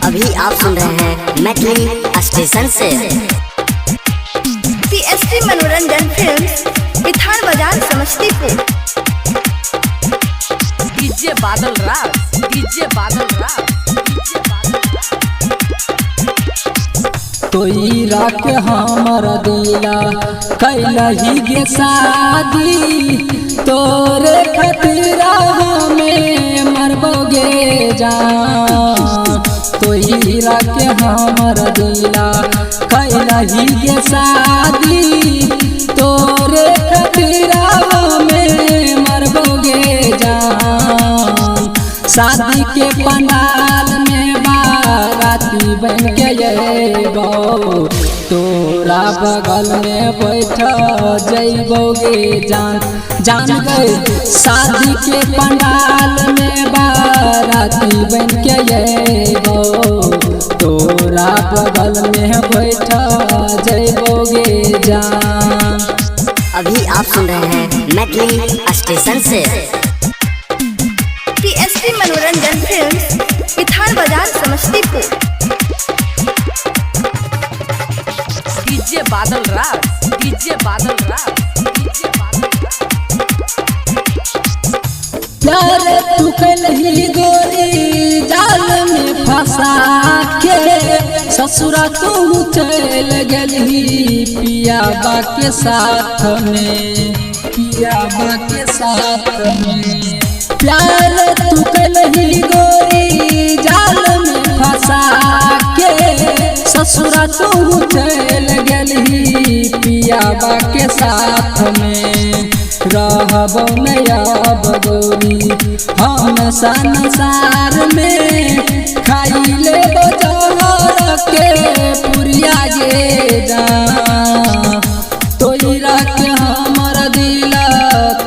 अभी आप सुन रहे हैं मैथिली स्टेशन से। पीएसटी मनोरंजन फिल्म्स, मिठान बाजार, समस्तीपुर। डीजे बादल राज, डीजे बादल राज, डीजे बादल राज। तोई राख हमर दिला कैलही गे शादी, तोरे खातिर हमें मरबोगे जान। तोई राख हमर दिला कैलही गे शादी, तोरे खातिर हमें मरबोगे जान। शादी के पंडाल में बाराती बन के अइबो, तोरा बगल में बैठ जइबोगे जान। जान गए शादी के पंडाल में बाराती बन के अइबो, तोरा बगल में बैठ जइबोगे जान। अभी आप सुन रहे हैं मैथिली स्टेशन से। पीएसटी मनोरंजन फिल्म्स, मिठान बाजार, समस्तीपुर। डीजे बादल राज, डीजे बादल राज, डीजे बादल राज। प्यार तू कलही गोरी जाल में फंसा के, ससुरा तू चल गलही पियाबा के साथ में, पियाबा के साथ में। प्यार तू कलही गोरी जाल में फंसा के, ससुरा तू चल गलही पियाबा के साथ में। रहबो नया बगोरी हम संसार में, खाई ले जहर के पुरिया गे जान। तोई रख हमर दिला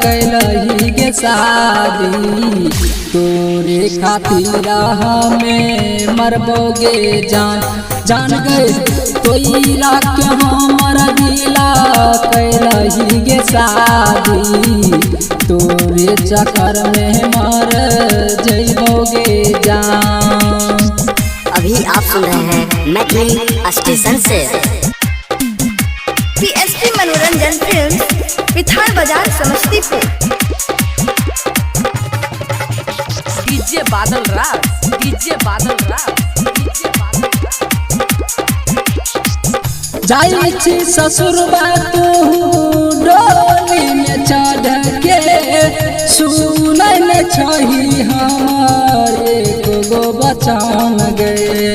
कैलही गे शादी, तोरे खातिर हमें मरबोगे जान। जान गए तोई रख हमर दिला कैलही गे शादी, तोरे चक्कर में मर जइबोगे जान। अभी आप सुन रहे हैं मैथिली स्टेशन से। पीएसटी मनोरंजन फिल्म्स, मिठान बाजार, समस्तीपुर। डीजे बादल राज, डीजे बादल राज, डीजे बादल राज। जाई छी ससुरबा तू डोली में चढ़ के, सुनै में छही हमर एक गो बचान गए,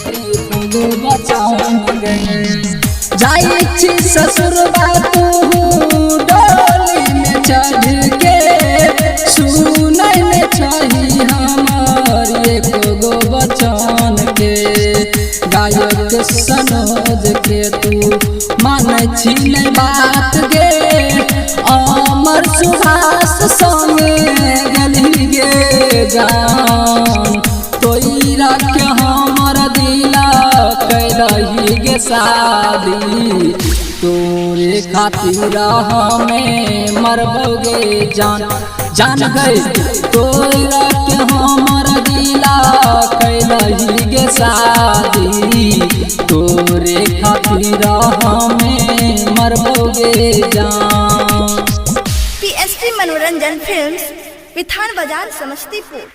एक गो बचान गए। जाई छी ससुरबा तू डोली में चढ़ के, सुनै में छही हमर एक गो बचान के। गायक सनोज के तू मानै छी नै बात गे, अमर सुभाष संगे गली गे जान। तोई रख हमर दिला कैलही गे शादी, तोरे खातिर हमें मरबोगे जान। जान गए तोई रख हमर दिला कैलही गे शादी, तोरे खातिर हमें मरबोगे जान। पीएसटी मनोरंजन फिल्म्स, मिठान बाजार, समस्तीपुर।